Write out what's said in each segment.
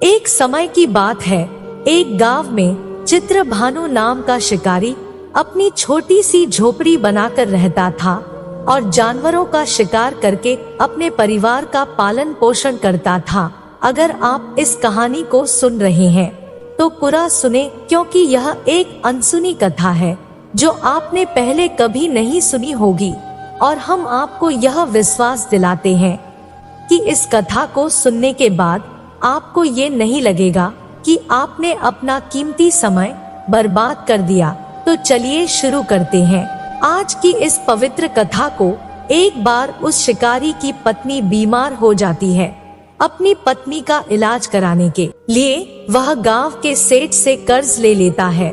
एक समय की बात है, एक गांव में चित्रभानु नाम का शिकारी अपनी छोटी सी झोपड़ी बनाकर रहता था और जानवरों का शिकार करके अपने परिवार का पालन पोषण करता था। अगर आप इस कहानी को सुन रहे हैं तो पूरा सुने, क्योंकि यह एक अनसुनी कथा है जो आपने पहले कभी नहीं सुनी होगी, और हम आपको यह विश्वास दिलाते हैं कि इस कथा को सुनने के बाद आपको ये नहीं लगेगा कि आपने अपना कीमती समय बर्बाद कर दिया। तो चलिए शुरू करते हैं आज की इस पवित्र कथा को। एक बार उस शिकारी की पत्नी बीमार हो जाती है। अपनी पत्नी का इलाज कराने के लिए वह गांव के सेठ से कर्ज ले लेता है।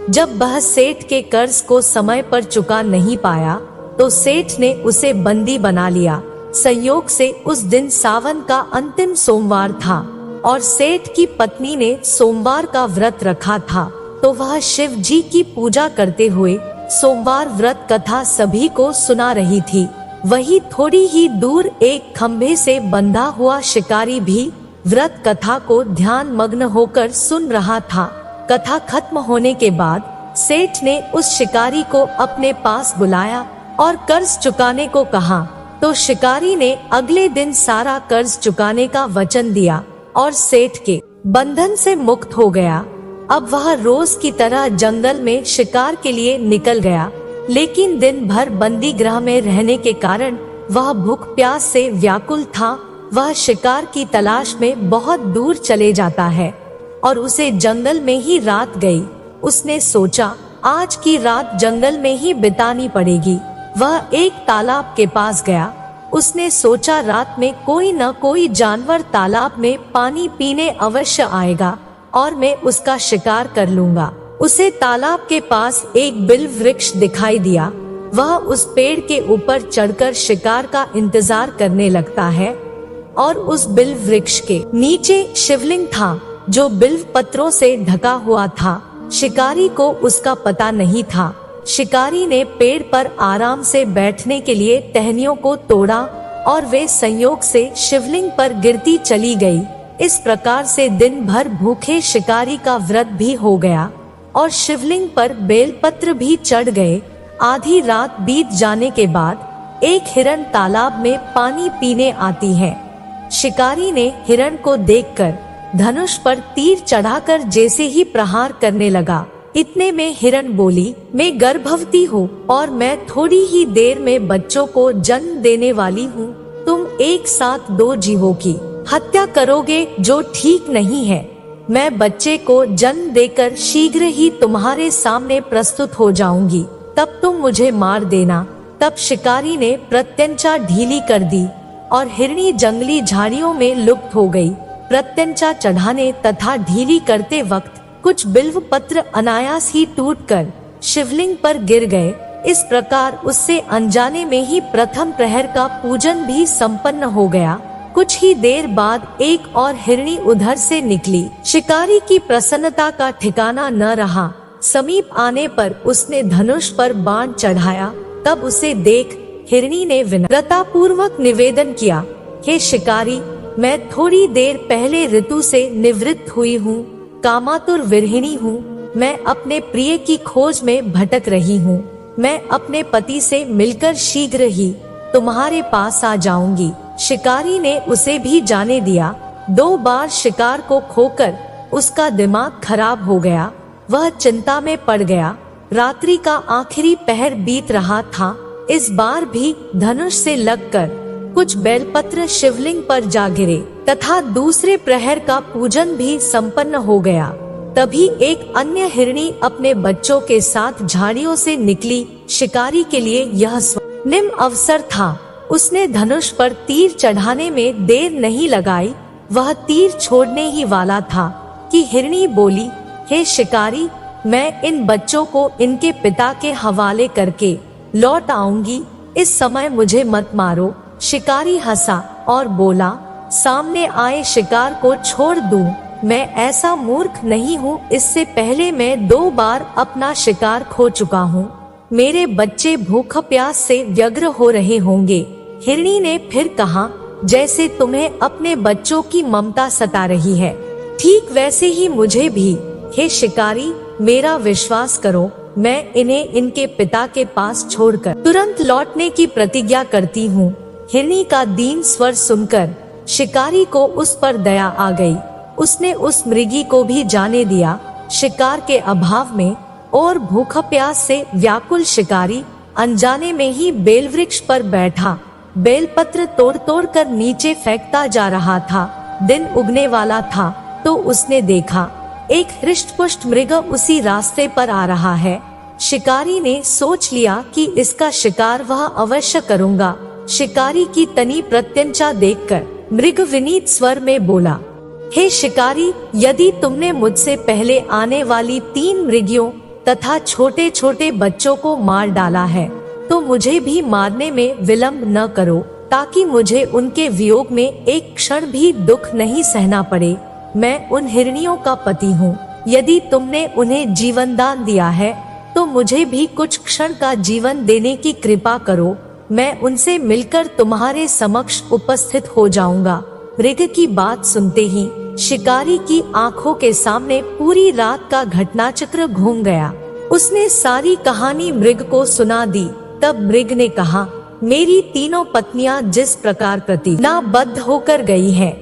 जब वह सेठ के कर्ज को समय पर चुका नहीं पाया तो सेठ ने उसे बंदी बना लिया। संयोग से उस दिन सावन का अंतिम सोमवार था और सेठ की पत्नी ने सोमवार का व्रत रखा था, तो वह शिव जी की पूजा करते हुए सोमवार व्रत कथा सभी को सुना रही थी। वही थोड़ी ही दूर एक खंभे से बंधा हुआ शिकारी भी व्रत कथा को ध्यान मग्न होकर सुन रहा था। कथा खत्म होने के बाद सेठ ने उस शिकारी को अपने पास बुलाया और कर्ज चुकाने को कहा। तो शिकारी ने अगले दिन सारा कर्ज चुकाने का वचन दिया और सेठ के बंधन से मुक्त हो गया। अब वह रोज की तरह जंगल में शिकार के लिए निकल गया, लेकिन दिन भर बंदी गृह में रहने के कारण वह भूख प्यास से व्याकुल था। वह शिकार की तलाश में बहुत दूर चले जाता है और उसे जंगल में ही रात गई। उसने सोचा आज की रात जंगल में ही बितानी पड़ेगी। वह एक तालाब के पास गया। उसने सोचा रात में कोई न कोई जानवर तालाब में पानी पीने अवश्य आएगा और मैं उसका शिकार कर लूंगा। उसे तालाब के पास एक बिल्व वृक्ष दिखाई दिया। वह उस पेड़ के ऊपर चढ़कर शिकार का इंतजार करने लगता है और उस बिल्व वृक्ष के नीचे शिवलिंग था जो बिल्व पत्रों से ढका हुआ था। शिकारी को उसका पता नहीं था। शिकारी ने पेड़ पर आराम से बैठने के लिए टहनियों को तोड़ा और वे संयोग से शिवलिंग पर गिरती चली गई। इस प्रकार से दिन भर भूखे शिकारी का व्रत भी हो गया और शिवलिंग पर बेलपत्र भी चढ़ गए। आधी रात बीत जाने के बाद एक हिरण तालाब में पानी पीने आती है। शिकारी ने हिरण को देखकर धनुष पर तीर चढ़ाकर जैसे ही प्रहार करने लगा, इतने में हिरण बोली, मैं गर्भवती हूँ और मैं थोड़ी ही देर में बच्चों को जन्म देने वाली हूँ। तुम एक साथ दो जीवों की हत्या करोगे जो ठीक नहीं है। मैं बच्चे को जन्म देकर शीघ्र ही तुम्हारे सामने प्रस्तुत हो जाऊंगी, तब तुम मुझे मार देना। तब शिकारी ने प्रत्यंचा ढीली कर दी और हिरणी जंगली झाड़ियों में लुप्त हो गई। प्रत्यंचा चढ़ाने तथा ढीली करते वक्त कुछ बिल्व पत्र अनायास ही टूटकर शिवलिंग पर गिर गए। इस प्रकार उससे अनजाने में ही प्रथम प्रहर का पूजन भी संपन्न हो गया। कुछ ही देर बाद एक और हिरणी उधर से निकली। शिकारी की प्रसन्नता का ठिकाना न रहा। समीप आने पर उसने धनुष पर बाण चढ़ाया। तब उसे देख हिरणी ने विनम्रता पूर्वक निवेदन किया, हे शिकारी, मैं थोड़ी देर पहले ऋतु से निवृत्त हुई हूँ, कामातुर विरहिणी हूँ। मैं अपने प्रिय की खोज में भटक रही हूँ। मैं अपने पति से मिलकर शीघ्र ही तुम्हारे पास आ जाऊंगी। शिकारी ने उसे भी जाने दिया। 2 बार शिकार को खोकर उसका दिमाग खराब हो गया। वह चिंता में पड़ गया। रात्रि का आखिरी पहर बीत रहा था। इस बार भी धनुष से लगकर कुछ बेलपत्र शिवलिंग पर जा गिरे तथा दूसरे प्रहर का पूजन भी संपन्न हो गया। तभी एक अन्य हिरणी अपने बच्चों के साथ झाड़ियों से निकली। शिकारी के लिए यह स्वर्णिम अवसर था। उसने धनुष पर तीर चढ़ाने में देर नहीं लगाई। वह तीर छोड़ने ही वाला था कि हिरणी बोली, हे शिकारी, मैं इन बच्चों को इनके पिता के हवाले करके लौट आऊंगी। इस समय मुझे मत मारो। शिकारी हंसा और बोला, सामने आए शिकार को छोड़ दूं? मैं ऐसा मूर्ख नहीं हूँ। इससे पहले मैं 2 बार अपना शिकार खो चुका हूँ। मेरे बच्चे भूख प्यास से व्यग्र हो रहे होंगे। हिरणी ने फिर कहा, जैसे तुम्हें अपने बच्चों की ममता सता रही है। ठीक वैसे ही मुझे भी। हे शिकारी, मेरा विश्वास करो, मैं इन्हें इनके पिता के पास छोड़कर तुरंत लौटने की प्रतिज्ञा करती हूँ। हिरनी का दीन स्वर सुनकर शिकारी को उस पर दया आ गई। उसने उस मृगी को भी जाने दिया। शिकार के अभाव में और भूखा प्यास से व्याकुल शिकारी अनजाने में ही बेल वृक्ष पर बैठा बेलपत्र तोड़ तोड़ कर नीचे फेंकता जा रहा था। दिन उगने वाला था तो उसने देखा एक हृष्टपुष्ट मृग उसी रास्ते पर आ रहा है। शिकारी ने सोच लिया कि इसका शिकार वह अवश्य करूंगा। शिकारी की तनी प्रत्यंचा देखकर मृग विनीत स्वर में बोला, हे शिकारी, यदि तुमने मुझसे पहले आने वाली 3 मृगियों तथा छोटे छोटे बच्चों को मार डाला है तो मुझे भी मारने में विलंब न करो, ताकि मुझे उनके वियोग में एक क्षण भी दुख नहीं सहना पड़े। मैं उन हिरनियों का पति हूँ। यदि तुमने उन्हें जीवन दान दिया है तो मुझे भी कुछ क्षण का जीवन देने की कृपा करो। मैं उनसे मिलकर तुम्हारे समक्ष उपस्थित हो जाऊंगा। मृग की बात सुनते ही शिकारी की आंखों के सामने पूरी रात का घटनाचक्र घूम गया। उसने सारी कहानी मृग को सुना दी। तब मृग ने कहा, मेरी तीनों पत्नियां जिस प्रकार प्रतिज्ञाबद्ध होकर गई हैं,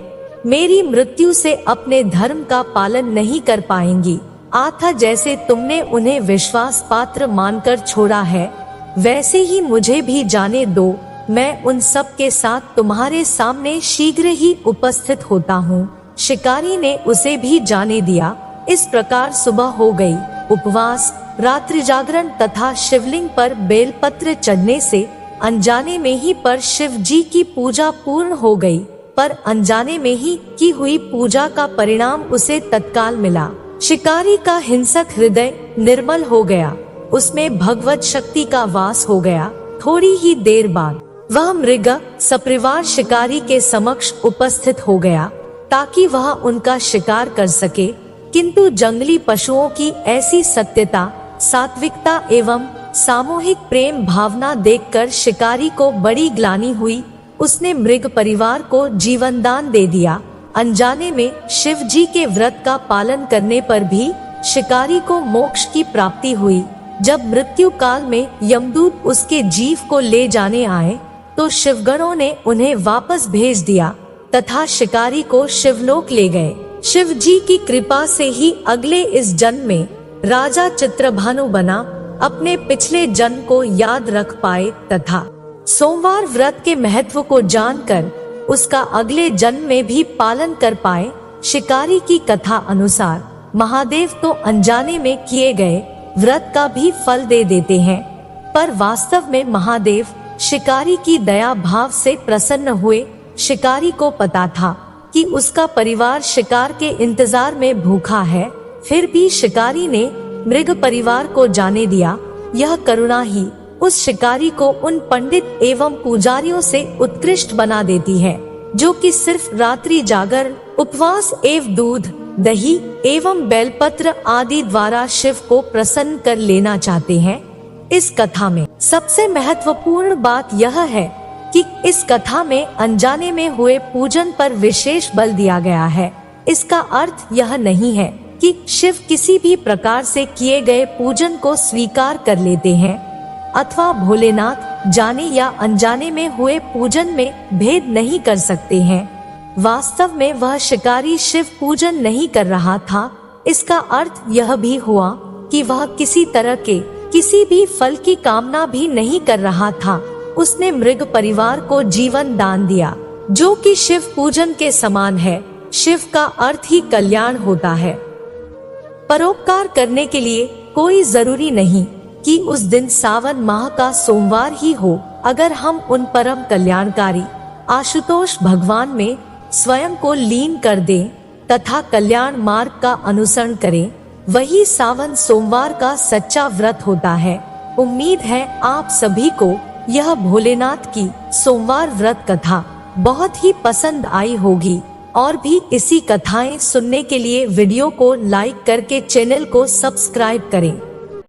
मेरी मृत्यु से अपने धर्म का पालन नहीं कर पाएंगी। आथा जैसे तुमने उन्हें विश्वास पात्र मानकर छोड़ा है, वैसे ही मुझे भी जाने दो। मैं उन सब के साथ तुम्हारे सामने शीघ्र ही उपस्थित होता हूँ। शिकारी ने उसे भी जाने दिया। इस प्रकार सुबह हो गई। उपवास, रात्रि जागरण तथा शिवलिंग पर बेलपत्र चढ़ने से अनजाने में ही पर शिव जी की पूजा पूर्ण हो गई। पर अनजाने में ही की हुई पूजा का परिणाम उसे तत्काल मिला। शिकारी का हिंसक हृदय निर्मल हो गया। उसमें भगवत शक्ति का वास हो गया। थोड़ी ही देर बाद वह मृग सपरिवार शिकारी के समक्ष उपस्थित हो गया ताकि वह उनका शिकार कर सके। किंतु जंगली पशुओं की ऐसी सत्यता, सात्विकता एवं सामूहिक प्रेम भावना देखकर शिकारी को बड़ी ग्लानि हुई। उसने मृग परिवार को जीवन दान दे दिया। अनजाने में शिव जी के व्रत का पालन करने पर भी शिकारी को मोक्ष की प्राप्ति हुई। जब मृत्यु काल में यमदूत उसके जीव को ले जाने आए तो शिवगणों ने उन्हें वापस भेज दिया तथा शिकारी को शिवलोक ले गए। शिव जी की कृपा से ही अगले इस जन्म में राजा चित्रभानु बना। अपने पिछले जन्म को याद रख पाए तथा सोमवार व्रत के महत्व को जानकर उसका अगले जन्म में भी पालन कर पाए। शिकारी की कथा अनुसार महादेव तो अनजाने में किए गए व्रत का भी फल दे देते हैं, पर वास्तव में महादेव शिकारी की दया भाव से प्रसन्न हुए। शिकारी को पता था कि उसका परिवार शिकार के इंतजार में भूखा है, फिर भी शिकारी ने मृग परिवार को जाने दिया। यह करुणा ही उस शिकारी को उन पंडित एवं पुजारियों से उत्कृष्ट बना देती है जो कि सिर्फ रात्रि जागरण, उपवास एवं दूध, दही एवं बेलपत्र आदि द्वारा शिव को प्रसन्न कर लेना चाहते हैं। इस कथा में सबसे महत्वपूर्ण बात यह है कि इस कथा में अनजाने में हुए पूजन पर विशेष बल दिया गया है। इसका अर्थ यह नहीं है कि शिव किसी भी प्रकार से किए गए पूजन को स्वीकार कर लेते हैं अथवा भोलेनाथ जाने या अनजाने में हुए पूजन में भेद नहीं कर सकते हैं। वास्तव में वह शिकारी शिव पूजन नहीं कर रहा था। इसका अर्थ यह भी हुआ कि वह किसी तरह के किसी भी फल की कामना भी नहीं कर रहा था। उसने मृग परिवार को जीवन दान दिया जो कि शिव पूजन के समान है। शिव का अर्थ ही कल्याण होता है। परोपकार करने के लिए कोई जरूरी नहीं कि उस दिन सावन माह का सोमवार ही हो। अगर हम उन परम कल्याणकारी आशुतोष भगवान में स्वयं को लीन कर दें तथा कल्याण मार्ग का अनुसरण करें, वही सावन सोमवार का सच्चा व्रत होता है। उम्मीद है आप सभी को यह भोलेनाथ की सोमवार व्रत कथा बहुत ही पसंद आई होगी। और भी इसी कथाएं सुनने के लिए वीडियो को लाइक करके चैनल को सब्सक्राइब करें।